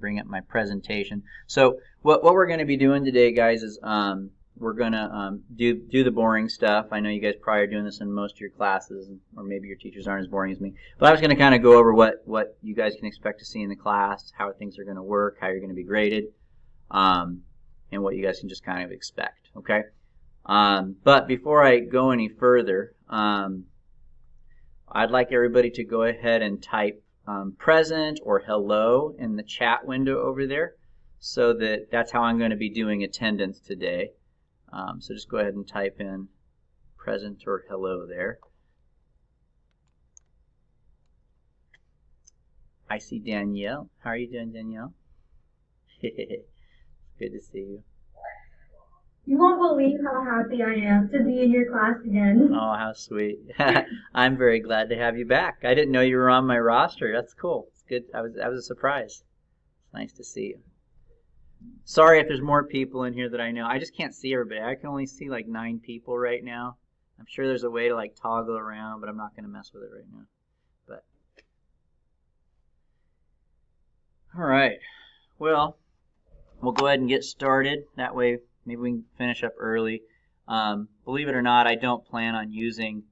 bring up my presentation. So what we're going to be doing today, guys, is we're going to do the boring stuff. I know you guys probably are doing this in most of your classes, or maybe your teachers aren't as boring as me. But I was going to kind of go over what you guys can expect to see in the class, how things are going to work, how you're going to be graded, and what you guys can just kind of expect, okay? But before I go any further, I'd like everybody to go ahead and type present or hello in the chat window over there, so that's how I'm going to be doing attendance today. So just go ahead and type in present or hello there. I see Danielle. How are you doing, Danielle? Good to see you. You won't believe how happy I am to be in your class again. Oh, how sweet. I'm very glad to have you back. I didn't know you were on my roster. That's cool. It's good. That was a surprise. It's nice to see you. Sorry if there's more people in here that I know. I just can't see everybody. I can only see like 9 people right now. I'm sure there's a way to like toggle around, but I'm not going to mess with it right now. But all right. Well, we'll go ahead and get started. That way maybe we can finish up early. Believe it or not, I don't plan on using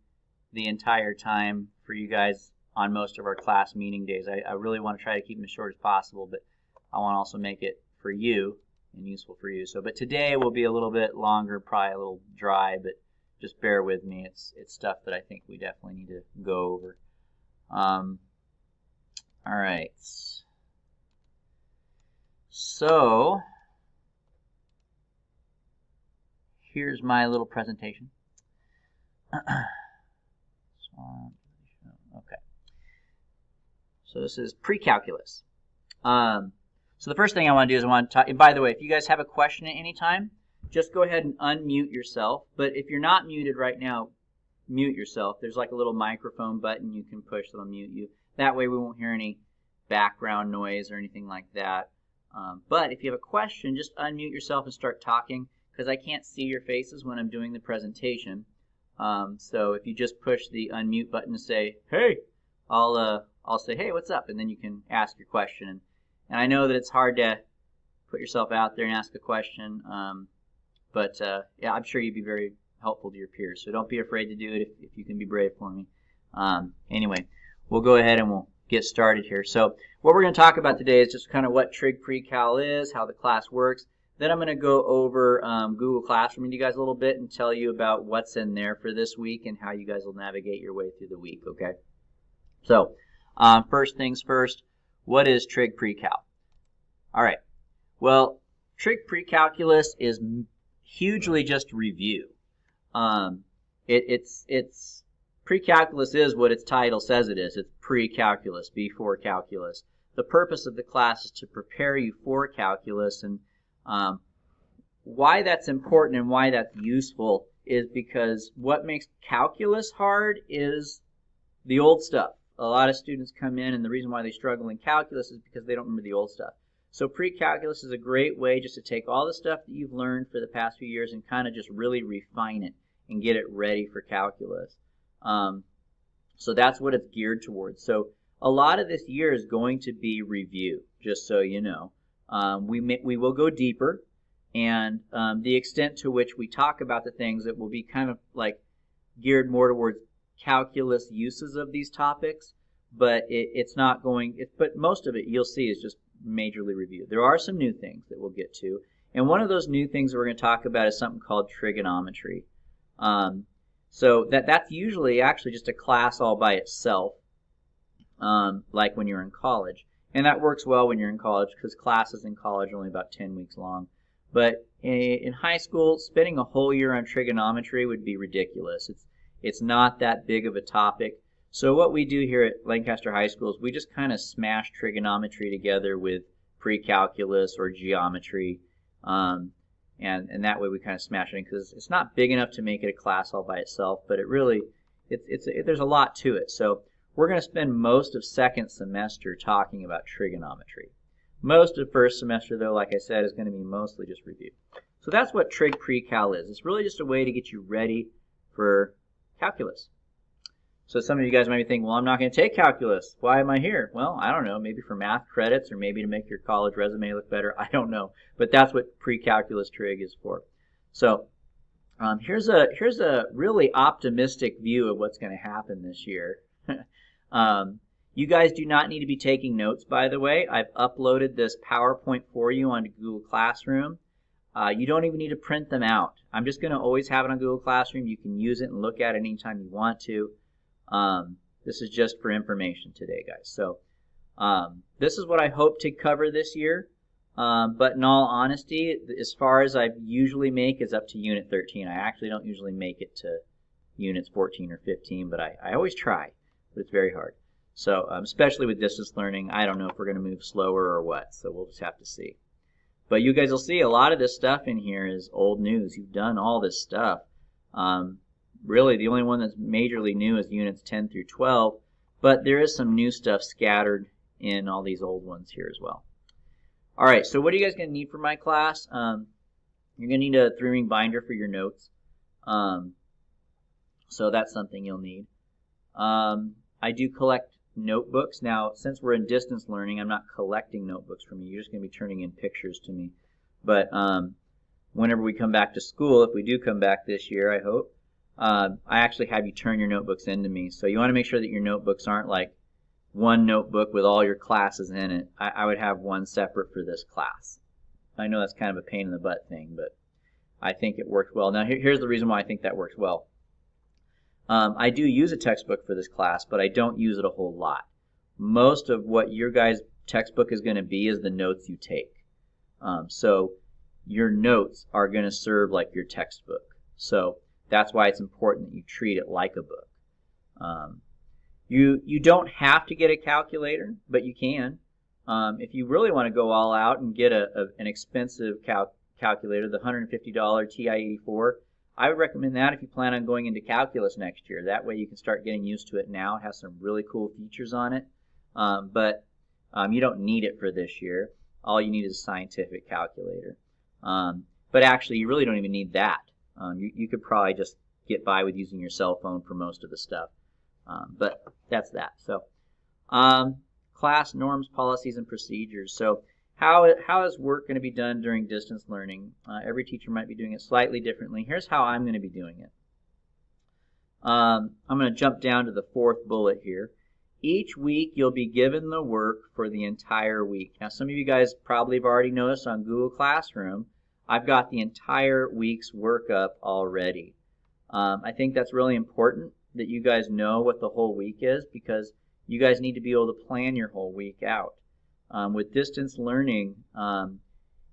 the entire time for you guys on most of our class meeting days. I really want to try to keep them as short as possible, but I want to also make it for you and useful for you. So, but today will be a little bit longer, probably a little dry, but just bear with me. It's stuff that I think we definitely need to go over. All right. So here's my little presentation. Okay. So this is Precalculus. So the first thing I want to do is I want to talk, and by the way, if you guys have a question at any time, just go ahead and unmute yourself. But if you're not muted right now, mute yourself. There's like a little microphone button you can push that'll mute you. That way we won't hear any background noise or anything like that. But if you have a question, just unmute yourself and start talking, because I can't see your faces when I'm doing the presentation. So if you just push the unmute button and say, hey, I'll say, hey, what's up? And then you can ask your question. And I know that it's hard to put yourself out there and ask a question, but yeah, I'm sure you'd be very helpful to your peers. So don't be afraid to do it if you can be brave for me. Anyway, we'll go ahead and we'll get started here. So what we're going to talk about today is just kind of what Trig Precal is, how the class works. Then I'm going to go over Google Classroom with you guys a little bit and tell you about what's in there for this week and how you guys will navigate your way through the week, okay? So first things first, what is Trig Precal? All right. Well, Trig Precalculus is hugely just review. It's Precalculus is what its title says it is. It's pre-calculus, before calculus. The purpose of the class is to prepare you for calculus, and why that's important and why that's useful is because what makes calculus hard is the old stuff. A lot of students come in, and the reason why they struggle in calculus is because they don't remember the old stuff. So pre-calculus is a great way just to take all the stuff that you've learned for the past few years and kind of just really refine it and get it ready for calculus. So that's what it's geared towards. So a lot of this year is going to be review, just so you know. We will go deeper, and the extent to which we talk about the things, it will be kind of like geared more towards calculus uses of these topics, but it's not going, but most of it you'll see is just majorly reviewed. There are some new things that we'll get to, and one of those new things that we're going to talk about is something called trigonometry. So that's usually actually just a class all by itself, like when you're in college. And that works well when you're in college because classes in college are only about 10 weeks long. But in high school, spending a whole year on trigonometry would be ridiculous. It's not that big of a topic. So what we do here at Lancaster High School is we just kind of smash trigonometry together with pre-calculus or geometry, and that way we kind of smash it in because it's not big enough to make it a class all by itself, but it really, there's a lot to it. So we're going to spend most of second semester talking about trigonometry. Most of first semester, though, like I said, is going to be mostly just review. So that's what Trig Precal is. It's really just a way to get you ready for calculus. So some of you guys might be thinking, well, I'm not going to take calculus. Why am I here? Well, I don't know. Maybe for math credits or maybe to make your college resume look better. I don't know. But that's what pre-calculus trig is for. So here's a really optimistic view of what's going to happen this year. You guys do not need to be taking notes, by the way. I've uploaded this PowerPoint for you onto Google Classroom. You don't even need to print them out. I'm just going to always have it on Google Classroom. You can use it and look at it anytime you want to. This is just for information today, guys. So this is what I hope to cover this year. But in all honesty, as far as I usually make is up to Unit 13. I actually don't usually make it to Units 14 or 15, but I always try, but it's very hard. So especially with distance learning, I don't know if we're going to move slower or what, so we'll just have to see. But you guys will see a lot of this stuff in here is old news. You've done all this stuff. Really, the only one that's majorly new is Units 10 through 12, but there is some new stuff scattered in all these old ones here as well. All right, so what are you guys going to need for my class? You're going to need a 3-ring binder for your notes. So that's something you'll need. I do collect notebooks. Now, since we're in distance learning, I'm not collecting notebooks from you. You're just going to be turning in pictures to me. But whenever we come back to school, if we do come back this year, I hope, I actually have you turn your notebooks into me. So you want to make sure that your notebooks aren't like one notebook with all your classes in it. I would have one separate for this class. I know that's kind of a pain in the butt thing, but I think it works well. Now, here's the reason why I think that works well. I do use a textbook for this class, but I don't use it a whole lot. Most of what your guys' textbook is going to be is the notes you take. So your notes are going to serve like your textbook. So that's why it's important that you treat it like a book. You don't have to get a calculator, but you can. If you really want to go all out and get an expensive calculator, the $150 TI-84, I would recommend that if you plan on going into calculus next year. That way you can start getting used to it now. It has some really cool features on it, but you don't need it for this year. All you need is a scientific calculator. But actually, you really don't even need that. You could probably just get by with using your cell phone for most of the stuff. But that's that. So class norms, policies, and procedures. So how is work going to be done during distance learning? Every teacher might be doing it slightly differently. Here's how I'm going to be doing it. I'm going to jump down to the 4th bullet here. Each week you'll be given the work for the entire week. Now some of you guys probably have already noticed on Google Classroom, I've got the entire week's work up already. I think that's really important that you guys know what the whole week is, because you guys need to be able to plan your whole week out. With distance learning,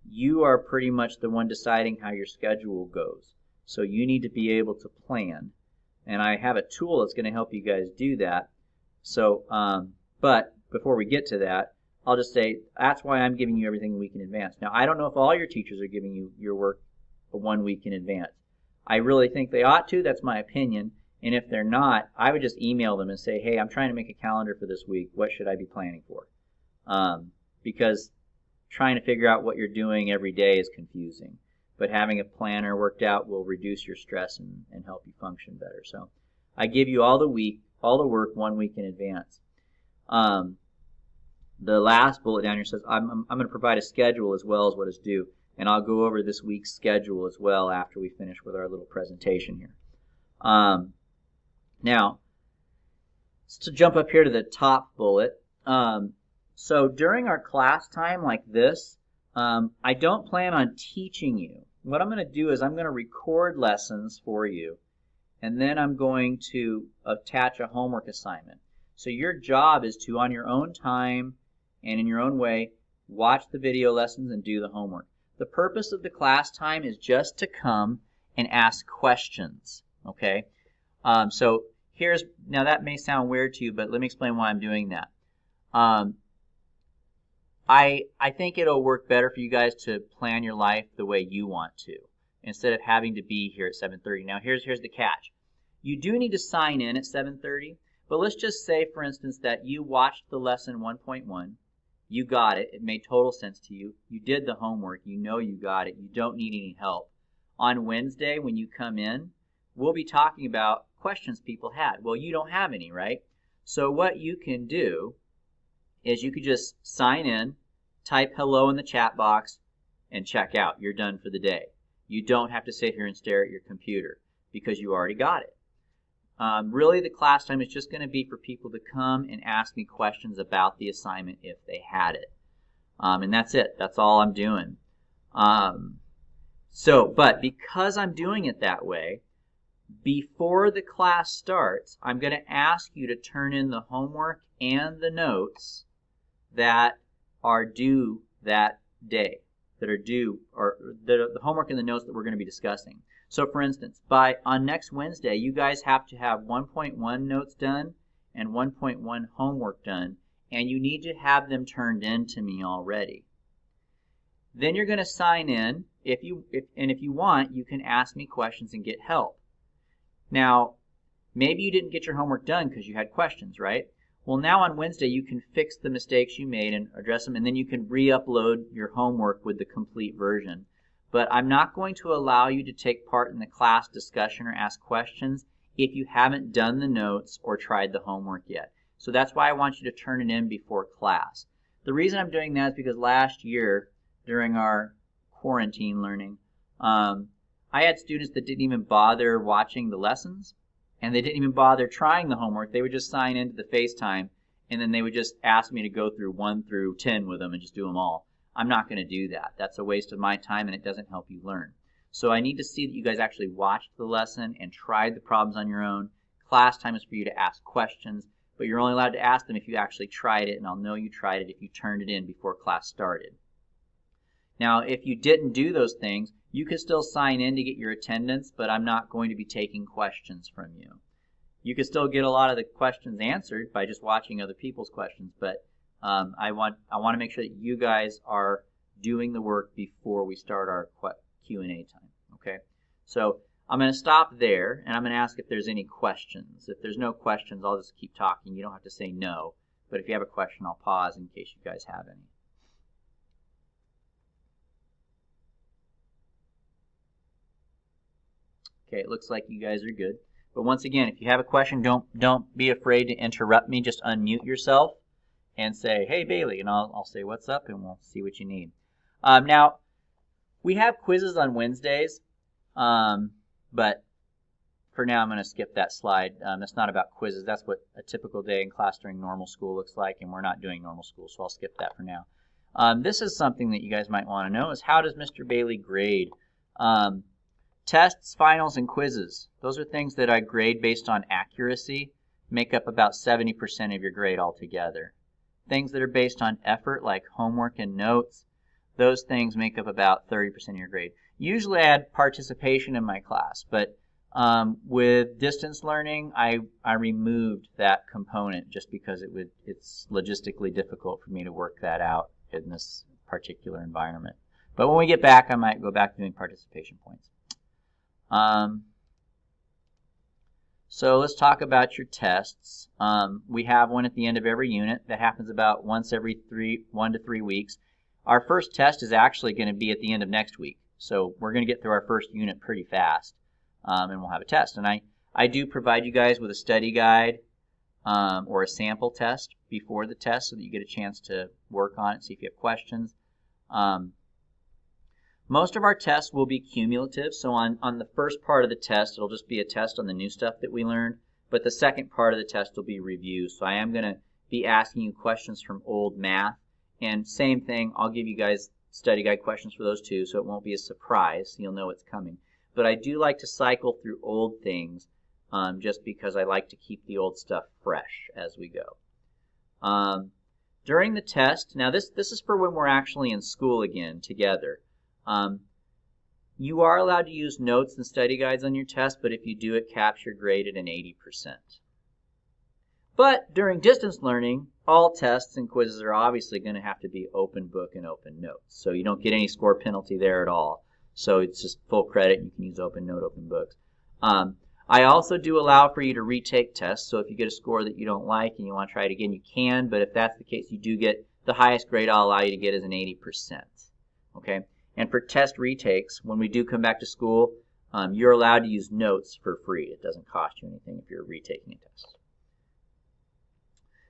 you are pretty much the one deciding how your schedule goes. So you need to be able to plan. And I have a tool that's going to help you guys do that. So, but before we get to that, I'll just say that's why I'm giving you everything a week in advance. Now, I don't know if all your teachers are giving you your work 1 week in advance. I really think they ought to. That's my opinion. And if they're not, I would just email them and say, hey, I'm trying to make a calendar for this week. What should I be planning for? Because trying to figure out what you're doing every day is confusing. But having a planner worked out will reduce your stress and help you function better. So I give you all the work 1 week in advance. The last bullet down here says I'm going to provide a schedule as well as what is due. And I'll go over this week's schedule as well after we finish with our little presentation here. Now, to jump up here to the top bullet, so during our class time like this, I don't plan on teaching you. What I'm going to do is I'm going to record lessons for you, and then I'm going to attach a homework assignment. So your job is to, on your own time and in your own way, watch the video lessons and do the homework. The purpose of the class time is just to come and ask questions, okay? So now that may sound weird to you, but let me explain why I'm doing that. I think it'll work better for you guys to plan your life the way you want to, instead of having to be here at 7:30. Now here's the catch. You do need to sign in at 7:30, but let's just say, for instance, that you watched the lesson 1.1. You got it. It made total sense to you. You did the homework. You know you got it. You don't need any help. On Wednesday, when you come in, we'll be talking about questions people had. Well, you don't have any, right? So what you can do is you could just sign in, type hello in the chat box, and check out. You're done for the day. You don't have to sit here and stare at your computer because you already got it. Really, the class time is just going to be for people to come and ask me questions about the assignment if they had it. And that's it. That's all I'm doing. But because I'm doing it that way, before the class starts, I'm going to ask you to turn in the homework and the notes that are due that day, that are due, or the homework and the notes that we're going to be discussing. So for instance, on next Wednesday, you guys have to have 1.1 notes done and 1.1 homework done, and you need to have them turned in to me already. Then you're going to sign in. If you want, you can ask me questions and get help. Now, maybe you didn't get your homework done because you had questions, right? Well, now on Wednesday, you can fix the mistakes you made and address them, and then you can re-upload your homework with the complete version. But I'm not going to allow you to take part in the class discussion or ask questions if you haven't done the notes or tried the homework yet. So that's why I want you to turn it in before class. The reason I'm doing that is because last year, during our quarantine learning, I had students that didn't even bother watching the lessons, and they didn't even bother trying the homework. They would just sign into the Facetime, and then they would just ask me to go through 1 through 10 with them and just do them all. I'm not going to do that. That's a waste of my time, and it doesn't help you learn. So I need to see that you guys actually watched the lesson and tried the problems on your own. Class time is for you to ask questions, but you're only allowed to ask them if you actually tried it, and I'll know you tried it if you turned it in before class started. Now, if you didn't do those things, you can still sign in to get your attendance, but I'm not going to be taking questions from you. You can still get a lot of the questions answered by just watching other people's questions, but I want to make sure that you guys are doing the work before we start our Q&A time, okay? So I'm going to stop there, and I'm going to ask if there's any questions. If there's no questions, I'll just keep talking. You don't have to say no, but if you have a question, I'll pause in case you guys have any. Okay, it looks like you guys are good. But once again, if you have a question, don't be afraid to interrupt me. Just unmute yourself and say, "Hey, Bailey," and I'll say, "What's up?" and we'll see what you need. Now, we have quizzes on Wednesdays, but for now I'm going to skip that slide. That's not about quizzes. That's what a typical day in class during normal school looks like, and we're not doing normal school, so I'll skip that for now. This is something that you guys might want to know, is how does Mr. Bailey grade? Tests, finals, and quizzes. Those are things that I grade based on accuracy, make up about 70% of your grade altogether. Things that are based on effort, like homework and notes, those things make up about 30% of your grade. Usually I add participation in my class, but with distance learning, I removed that component just because it's logistically difficult for me to work that out in this particular environment. But when we get back, I might go back to doing participation points. So let's talk about your tests. We have one at the end of every unit. That happens about once every 1 to 3 weeks. Our first test is actually going to be at the end of next week. So we're going to get through our first unit pretty fast, and we'll have a test. And I do provide you guys with a study guide or a sample test before the test so that you get a chance to work on it, see if you have questions. Most of our tests will be cumulative, so on the first part of the test, it'll just be a test on the new stuff that we learned, but the second part of the test will be review. So I am going to be asking you questions from old math, and same thing, I'll give you guys study guide questions for those too, so it won't be a surprise, you'll know it's coming. But I do like to cycle through old things just because I like to keep the old stuff fresh as we go. During the test, now this is for when we're actually in school again together. You are allowed to use notes and study guides on your test, but if you do, it caps your grade at an 80%. But during distance learning, all tests and quizzes are obviously going to have to be open book and open notes. So you don't get any score penalty there at all. So it's just full credit. You can use open note, open books. I also do allow for you to retake tests. So if you get a score that you don't like and you want to try it again, you can. But if that's the case, you do get the highest grade I'll allow you to get is an 80%. Okay? And for test retakes, when we do come back to school, You're allowed to use notes for free. It doesn't cost you anything if you're retaking a test.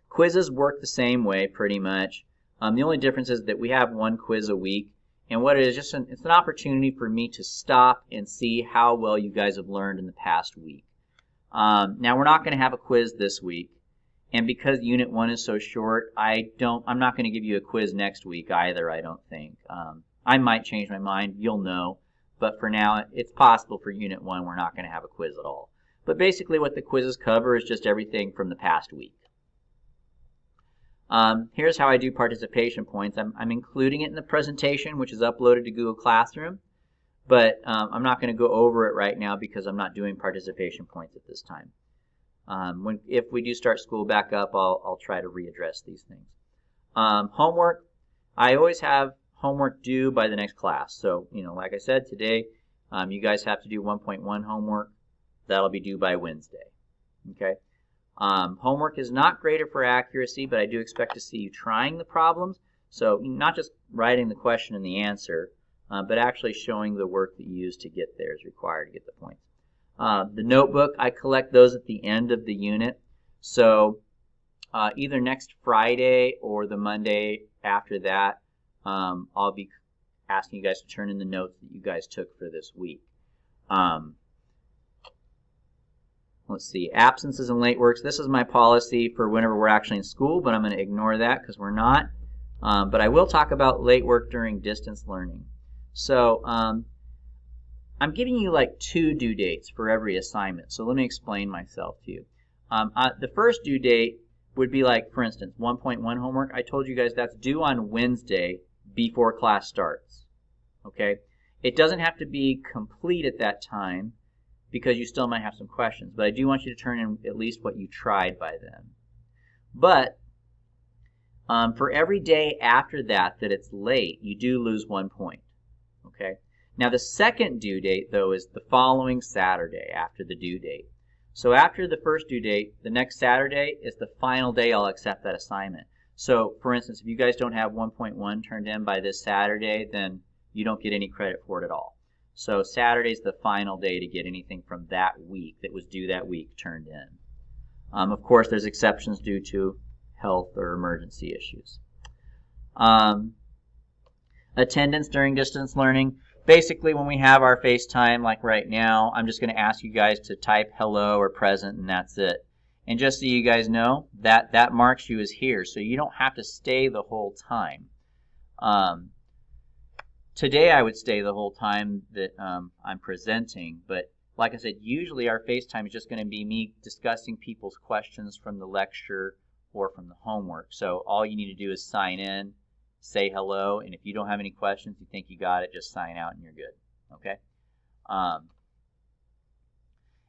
Quizzes work the same way pretty much. The only difference is that we have one quiz a week, and what it is, it's an opportunity for me to stop and see how well you guys have learned in the past week. Now we're not going to have a quiz this week, and because Unit 1 is so short, I'm not going to give you a quiz next week either, I don't think. I might change my mind, you'll know, but for now it's possible for Unit 1 we're not going to have a quiz at all. But basically what the quizzes cover is just everything from the past week. Here's how I do participation points. I'm including it in the presentation, which is uploaded to Google Classroom, but I'm not going to go over it right now because I'm not doing participation points at this time. If we do start school back up, I'll try to readdress these things. Homework, I always have homework due by the next class. So, like I said, today you guys have to do 1.1 homework. That'll be due by Wednesday. Okay. Homework is not graded for accuracy, but I do expect to see you trying the problems. So not just writing the question and the answer, but actually showing the work that you used to get there is required to get the points. The notebook, I collect those at the end of the unit. So either next Friday or the Monday after that, I'll be asking you guys to turn in the notes that you guys took for this week. Let's see, absences and late works. This is my policy for whenever we're actually in school, but I'm going to ignore that because we're not. But I will talk about late work during distance learning. So I'm giving you like 2 due dates for every assignment. So let me explain myself to you. The first due date would be like, for instance, 1.1 homework. I told you guys that's due on Wednesday before class starts. Okay? It doesn't have to be complete at that time, because you still might have some questions. But I do want you to turn in at least what you tried by then. But for every day after that it's late, you do lose 1 point. Okay? Now the second due date, though, is the following Saturday after the due date. So after the first due date, the next Saturday is the final day I'll accept that assignment. So for instance, if you guys don't have 1.1 turned in by this Saturday, then you don't get any credit for it at all. So Saturday's the final day to get anything from that week that was due that week turned in. Of course, there's exceptions due to health or emergency issues. Attendance during distance learning. Basically, when we have our FaceTime, like right now, I'm just going to ask you guys to type hello or present, and that's it. And just so you guys know, that marks you as here, so you don't have to stay the whole time. Today I would stay the whole time that I'm presenting, but like I said, usually our FaceTime is just going to be me discussing people's questions from the lecture or from the homework. So all you need to do is sign in, say hello, and if you don't have any questions, you think you got it, just sign out and you're good. Okay?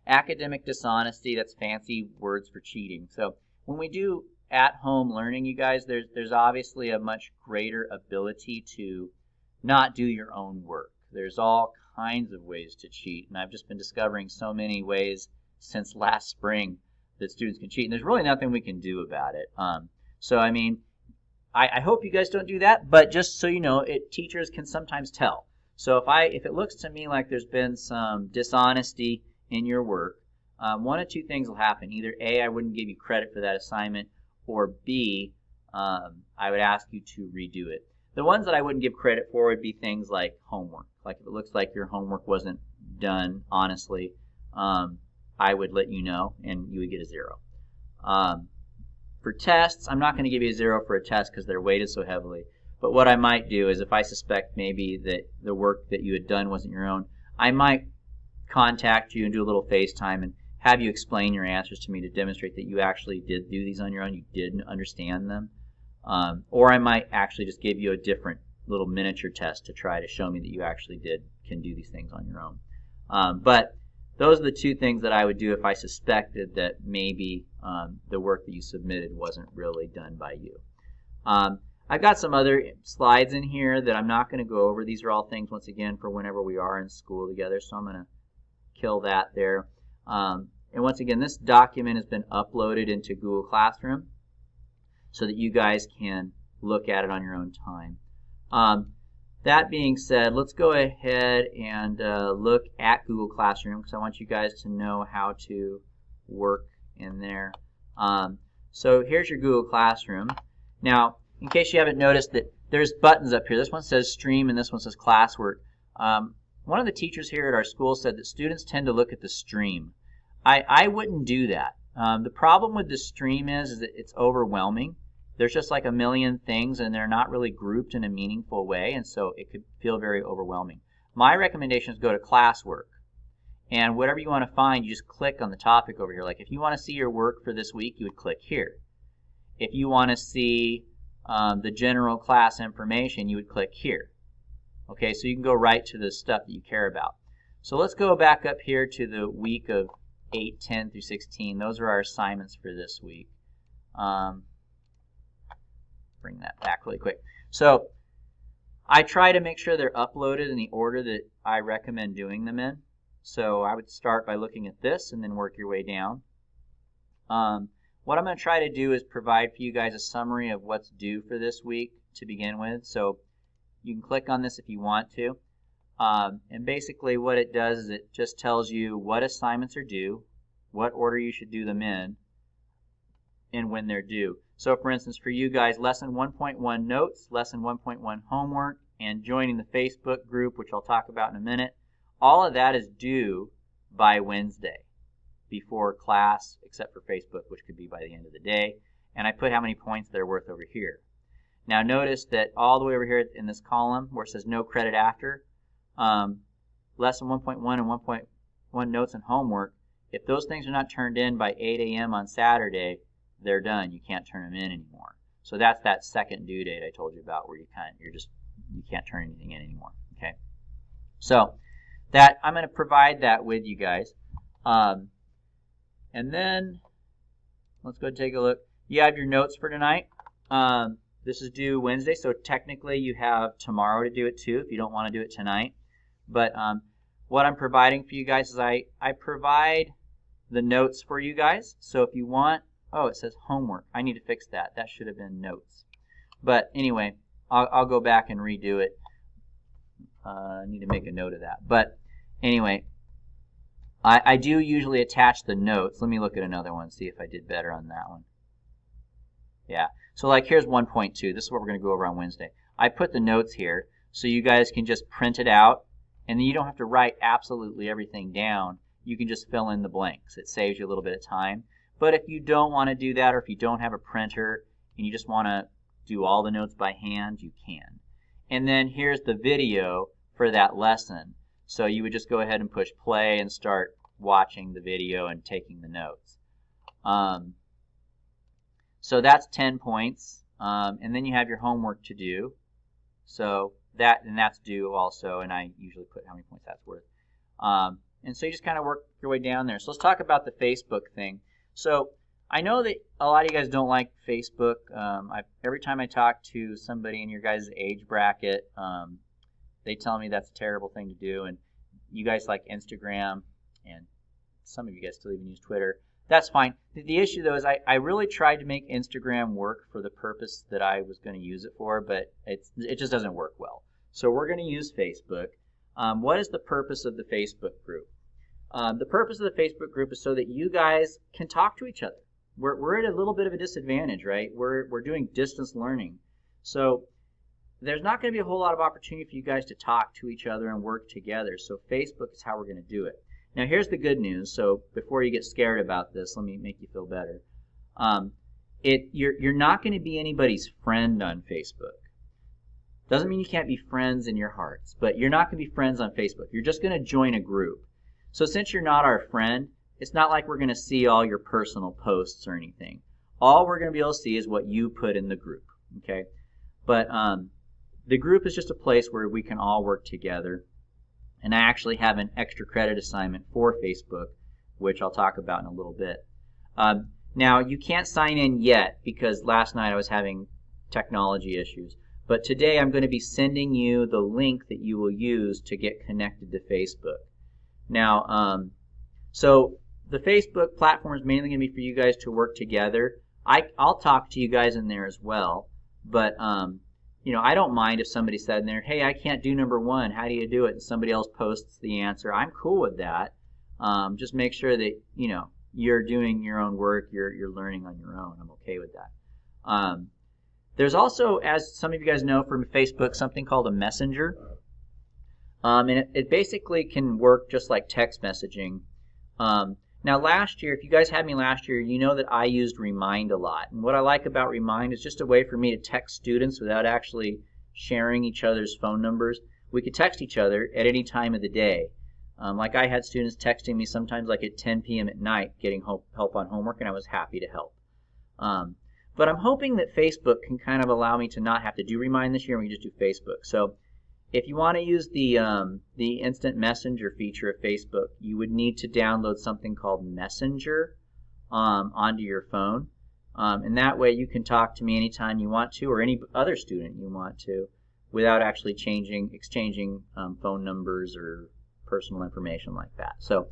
Academic dishonesty, that's fancy words for cheating. So when we do at-home learning, you guys, there's obviously a much greater ability to not do your own work. There's all kinds of ways to cheat, and I've just been discovering so many ways since last spring that students can cheat, and there's really nothing we can do about it. So I mean, I hope you guys don't do that, but just so you know, teachers can sometimes tell. So if it looks to me like there's been some dishonesty in your work, one of 2 things will happen. Either A, I wouldn't give you credit for that assignment, or B, I would ask you to redo it. The ones that I wouldn't give credit for would be things like homework. Like if it looks like your homework wasn't done honestly, I would let you know and you would get a 0. For tests, I'm not going to give you a 0 for a test because they're weighted so heavily. But what I might do is if I suspect maybe that the work that you had done wasn't your own, I might contact you and do a little FaceTime and have you explain your answers to me to demonstrate that you actually did do these on your own, you didn't understand them. Or I might actually just give you a different little miniature test to try to show me that you actually can do these things on your own. But those are the 2 things that I would do if I suspected that maybe the work that you submitted wasn't really done by you. I've got some other slides in here that I'm not going to go over. These are all things, once again, for whenever we are in school together, so I'm going to kill that there. And once again, this document has been uploaded into Google Classroom so that you guys can look at it on your own time. that being said, let's go ahead and look at Google Classroom because I want you guys to know how to work in there. So here's your Google Classroom. Now, in case you haven't noticed that there's buttons up here. This one says Stream and this one says Classwork. One of the teachers here at our school said that students tend to look at the stream. I wouldn't do that. The problem with the stream is that it's overwhelming. There's just like a million things and they're not really grouped in a meaningful way, and so it could feel very overwhelming. My recommendation is go to Classwork. And whatever you want to find, you just click on the topic over here. Like if you want to see your work for this week, you would click here. If you want to see the general class information, you would click here. Okay, so you can go right to the stuff that you care about. So let's go back up here to the week of 8, 10 through 16. Those are our assignments for this week. Bring that back really quick. So I try to make sure they're uploaded in the order that I recommend doing them in. So I would start by looking at this and then work your way down. What I'm going to try to do is provide for you guys a summary of what's due for this week to begin with. So you can click on this if you want to. And basically what it does is it just tells you what assignments are due, what order you should do them in, and when they're due. So for instance, for you guys, lesson 1.1 notes, lesson 1.1 homework, and joining the Facebook group, which I'll talk about in a minute, all of that is due by Wednesday before class, except for Facebook, which could be by the end of the day. And I put how many points they're worth over here. Now notice that all the way over here in this column where it says no credit after, lesson 1.1 and 1.1 notes and homework, if those things are not turned in by 8 a.m. on Saturday, they're done. You can't turn them in anymore. So that's that second due date I told you about where you can't turn anything in anymore. Okay. So that I'm going to provide that with you guys. And then let's go take a look. You have your notes for tonight. This is due Wednesday, so technically you have tomorrow to do it too if you don't want to do it tonight. But what I'm providing for you guys is I provide the notes for you guys. So if you want, oh, it says homework. I need to fix that. That should have been notes. But anyway, I'll go back and redo it. I need to make a note of that. But anyway, I do usually attach the notes. Let me look at another one, see if I did better on that one. Yeah. So like here's 1.2. This is what we're going to go over on Wednesday. I put the notes here so you guys can just print it out, and then you don't have to write absolutely everything down. You can just fill in the blanks. It saves you a little bit of time. But if you don't want to do that, or if you don't have a printer and you just want to do all the notes by hand, you can. And then here's the video for that lesson. So you would just go ahead and push play and start watching the video and taking the notes. So that's 10 points. And then you have your homework to do. So that's due also, and I usually put how many points that's worth. And so you just kind of work your way down there. So let's talk about the Facebook thing. So I know that a lot of you guys don't like Facebook. Every time I talk to somebody in your guys' age bracket, they tell me that's a terrible thing to do. And you guys like Instagram, and some of you guys still even use Twitter. That's fine. The issue, though, is I really tried to make Instagram work for the purpose that I was going to use it for, but it just doesn't work well. So we're going to use Facebook. What is the purpose of the Facebook group? The purpose of the Facebook group is so that you guys can talk to each other. We're at a little bit of a disadvantage, right? We're doing distance learning. So there's not going to be a whole lot of opportunity for you guys to talk to each other and work together. So Facebook is how we're going to do it. Now here's the good news. So before you get scared about this, let me make you feel better. You're not going to be anybody's friend on Facebook. Doesn't mean you can't be friends in your hearts, but you're not going to be friends on Facebook. You're just going to join a group. So since you're not our friend, it's not like we're going to see all your personal posts or anything. All we're going to be able to see is what you put in the group. Okay? But the group is just a place where we can all work together. And I actually have an extra credit assignment for Facebook, which I'll talk about in a little bit. Now, you can't sign in yet because last night I was having technology issues. But today I'm going to be sending you the link that you will use to get connected to Facebook. Now, so the Facebook platform is mainly going to be for you guys to work together. I'll talk to you guys in there as well. But, I don't mind if somebody said in there, hey, I can't do number 1. How do you do it? And somebody else posts the answer. I'm cool with that. Just make sure that, you're doing your own work. You're learning on your own. I'm okay with that. There's also, as some of you guys know from Facebook, something called a messenger. And it basically can work just like text messaging. Now last year, if you guys had me last year, you know that I used Remind a lot. And what I like about Remind is just a way for me to text students without actually sharing each other's phone numbers. We could text each other at any time of the day. Like I had students texting me sometimes like at 10 p.m. at night getting help on homework, and I was happy to help. But I'm hoping that Facebook can kind of allow me to not have to do Remind this year, and we can just do Facebook. So if you want to use the instant messenger feature of Facebook, you would need to download something called Messenger onto your phone. And that way you can talk to me anytime you want to, or any other student you want to, without actually exchanging phone numbers or personal information like that. So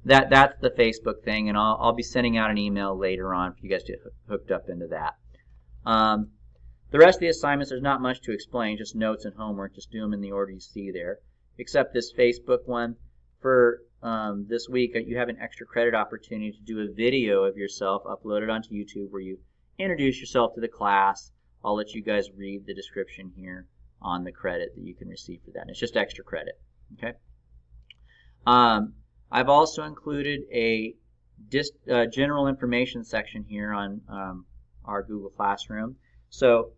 that's the Facebook thing, and I'll be sending out an email later on for you guys to get hooked up into that. The rest of the assignments, there's not much to explain, just notes and homework. Just do them in the order you see there, except this Facebook one. For this week, you have an extra credit opportunity to do a video of yourself uploaded onto YouTube where you introduce yourself to the class. I'll let you guys read the description here on the credit that you can receive for that. And it's just extra credit. Okay. I've also included a general information section here on our Google Classroom. So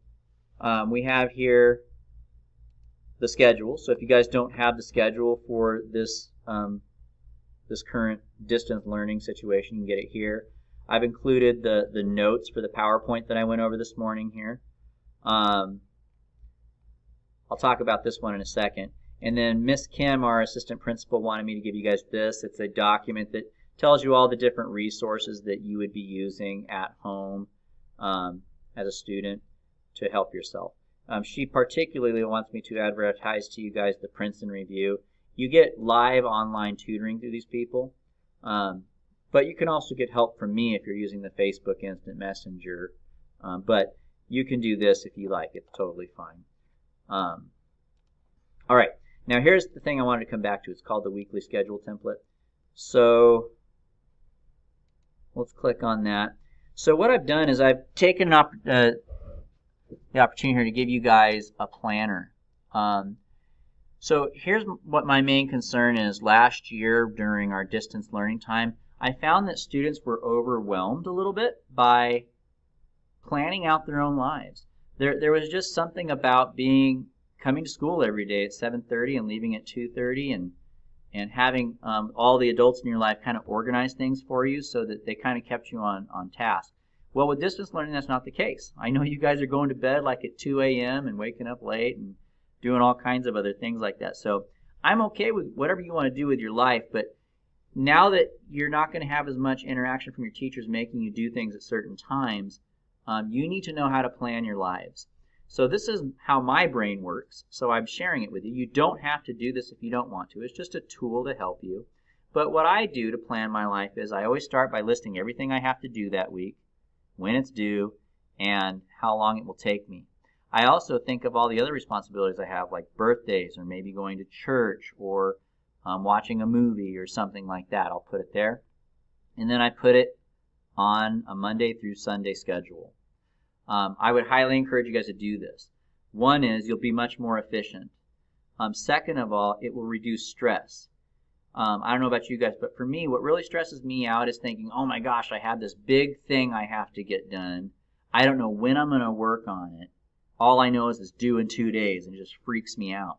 we have here the schedule. So if you guys don't have the schedule for this this current distance learning situation, you can get it here. I've included the notes for the PowerPoint that I went over this morning here. I'll talk about this one in a second. And then Miss Kim, our assistant principal, wanted me to give you guys this. It's a document that tells you all the different resources that you would be using at home as a student to help yourself. She particularly wants me to advertise to you guys the Princeton Review. You get live online tutoring through these people, but you can also get help from me if you're using the Facebook Instant Messenger. But you can do this if you like. It's totally fine. All right. Now here's the thing I wanted to come back to. It's called the weekly schedule template. So let's click on that. So what I've done is I've taken the opportunity here to give you guys a planner. So here's what my main concern is. Last year during our distance learning time, I found that students were overwhelmed a little bit by planning out their own lives. There was just something about coming to school every day at 7:30 and leaving at 2:30 and having all the adults in your life kind of organize things for you so that they kind of kept you on task. Well, with distance learning, that's not the case. I know you guys are going to bed like at 2 a.m. and waking up late and doing all kinds of other things like that. So I'm okay with whatever you want to do with your life, but now that you're not going to have as much interaction from your teachers making you do things at certain times, you need to know how to plan your lives. So this is how my brain works, so I'm sharing it with you. You don't have to do this if you don't want to. It's just a tool to help you. But what I do to plan my life is I always start by listing everything I have to do that week, when it's due, and how long it will take me. I also think of all the other responsibilities I have, like birthdays or maybe going to church or watching a movie or something like that. I'll put it there. And then I put it on a Monday through Sunday schedule. I would highly encourage you guys to do this. One is you'll be much more efficient. Second of all, it will reduce stress. I don't know about you guys, but for me, what really stresses me out is thinking, oh my gosh, I have this big thing I have to get done. I don't know when I'm going to work on it. All I know is it's due in 2 days, and it just freaks me out.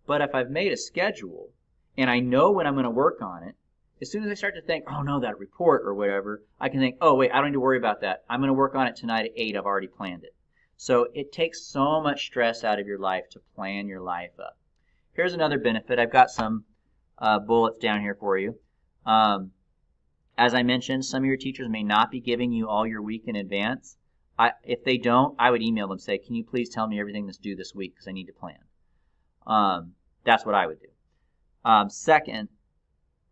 But if I've made a schedule and I know when I'm going to work on it, as soon as I start to think, oh no, that report or whatever, I can think, oh wait, I don't need to worry about that. I'm going to work on it tonight at 8. I've already planned it. So it takes so much stress out of your life to plan your life up. Here's another benefit. I've got some bullets down here for you. As I mentioned, some of your teachers may not be giving you all your week in advance. If they don't, I would email them, say, can you please tell me everything that's due this week because I need to plan. That's what I would do. Second,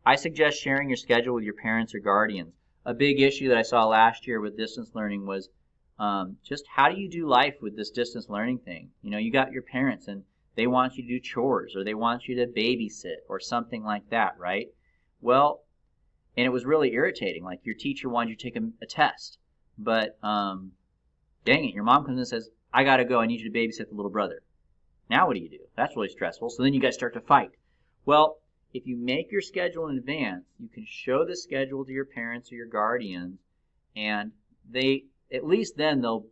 I suggest sharing your schedule with your parents or guardians. A big issue that I saw last year with distance learning was just how do you do life with this distance learning thing? You know, you got your parents and they want you to do chores or they want you to babysit or something like that, right? Well, and it was really irritating. Like your teacher wanted you to take a test, but dang it, your mom comes in and says, I gotta go, I need you to babysit the little brother. Now what do you do? That's really stressful. So then you guys start to fight. Well, if you make your schedule in advance, you can show the schedule to your parents or your guardians, and they, at least then they'll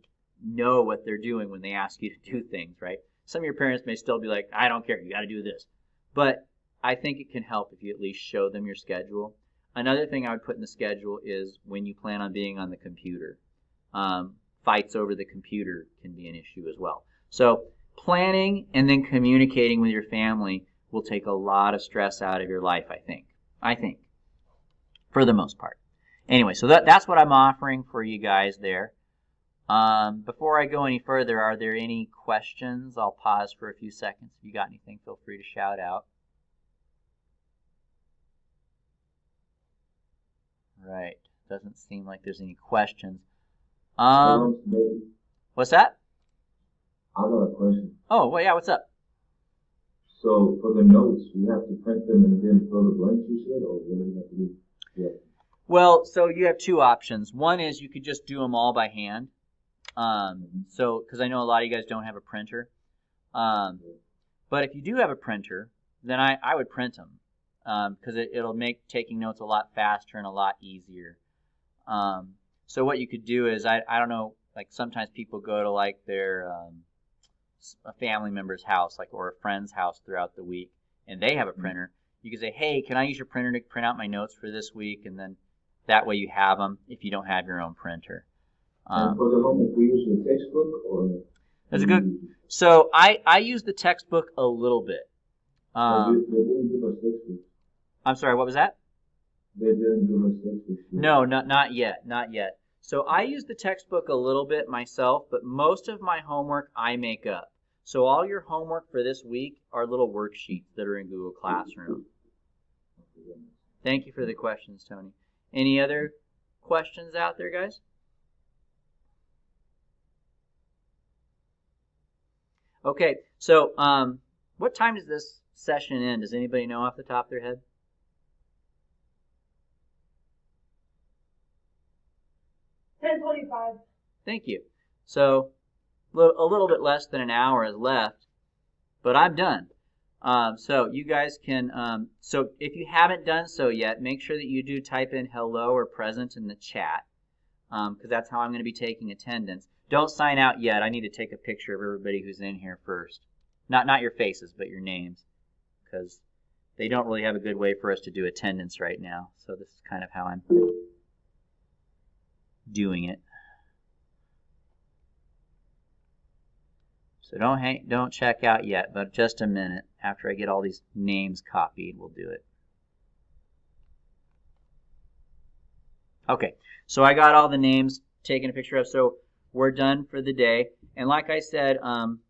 know what they're doing when they ask you to do things, right? Some of your parents may still be like, I don't care, you got to do this. But I think it can help if you at least show them your schedule. Another thing I would put in the schedule is when you plan on being on the computer. Fights over the computer can be an issue as well. So planning and then communicating with your family will take a lot of stress out of your life, I think, for the most part. Anyway, so that's what I'm offering for you guys there. Before I go any further, are there any questions? I'll pause for a few seconds. If you got anything, feel free to shout out. Right. Doesn't seem like there's any questions. What's that? I got a question. Oh, well, yeah, what's up? So for the notes, we have to print them and then fill the blanks, you said, or what do we have to do? Yeah. Well, so you have two options. One is you could just do them all by hand. So, because I know a lot of you guys don't have a printer. But if you do have a printer, then I would print them. Because it'll make taking notes a lot faster and a lot easier. So what you could do is, I don't know, like sometimes people go to like their a family member's house, like, or a friend's house throughout the week, and they have a printer. You can say, hey, can I use your printer to print out my notes for this week? And then that way you have them if you don't have your own printer. And for the homework, we use the textbook, or? That's a good. So I use the textbook a little bit. They didn't give us textbooks. I'm sorry, what was that? They didn't give us textbooks. No, not yet. So I use the textbook a little bit myself, but most of my homework I make up. So all your homework for this week are little worksheets that are in Google Classroom. Thank you for the questions, Tony. Any other questions out there, guys? Okay, so what time does this session end? Does anybody know off the top of their head? $10:25. Thank you. So a little bit less than an hour is left, but I'm done. So you guys can, so if you haven't done so yet, make sure that you do type in hello or present in the chat, because that's how I'm going to be taking attendance. Don't sign out yet. I need to take a picture of everybody who's in here first. Not your faces, but your names, because they don't really have a good way for us to do attendance right now. So this is kind of how I'm doing it. So don't check out yet, but just a minute. After I get all these names copied, we'll do it. Okay, so I got all the names taken a picture of, so we're done for the day. And like I said, on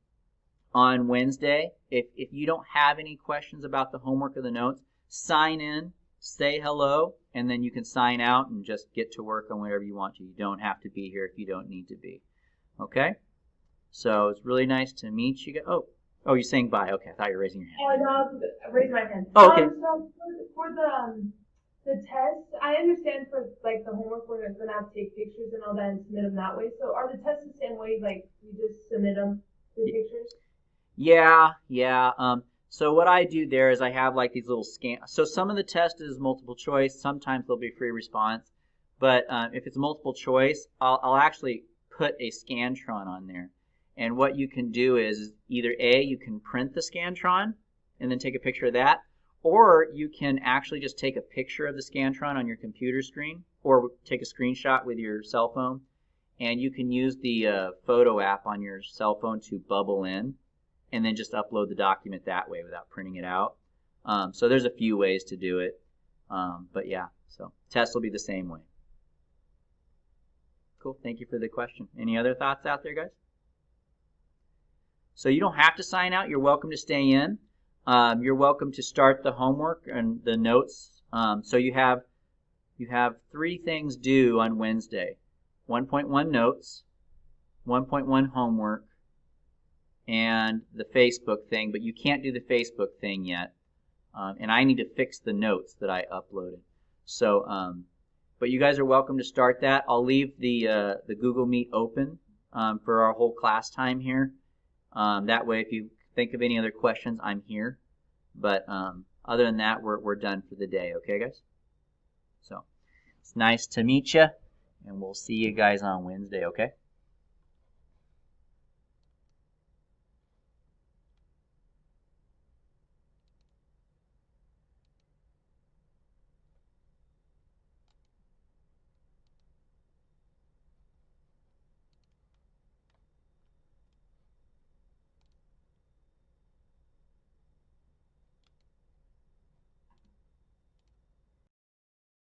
Wednesday, if you don't have any questions about the homework or the notes, sign in, say hello, and then you can sign out and just get to work on whatever you want to. You don't have to be here if you don't need to be. Okay? So it's really nice to meet you guys. Oh, you're saying bye. Okay, I thought you were raising your hand. No, I raised my hand. Oh, okay. So for the test, I understand for like the homework we're gonna have to take pictures and all that and submit them that way. So are the tests the same way? Like you just submit them through pictures? Yeah. So what I do there is I have like these little scan. So some of the test is multiple choice. Sometimes there'll be free response. But if it's multiple choice, I'll actually put a Scantron on there. And what you can do is either A, you can print the Scantron and then take a picture of that, or you can actually just take a picture of the Scantron on your computer screen or take a screenshot with your cell phone, and you can use the photo app on your cell phone to bubble in and then just upload the document that way without printing it out. So there's a few ways to do it, but yeah, so tests will be the same way. Cool, thank you for the question. Any other thoughts out there, guys? So you don't have to sign out. You're welcome to stay in. You're welcome to start the homework and the notes. So you have 3 things due on Wednesday. 1.1 notes, 1.1 homework, and the Facebook thing, but you can't do the Facebook thing yet. And I need to fix the notes that I uploaded. So, but you guys are welcome to start that. I'll leave the Google Meet open for our whole class time here. That way, if you think of any other questions, I'm here. But other than that, we're done for the day. Okay, guys? So, it's nice to meet you, and we'll see you guys on Wednesday, okay?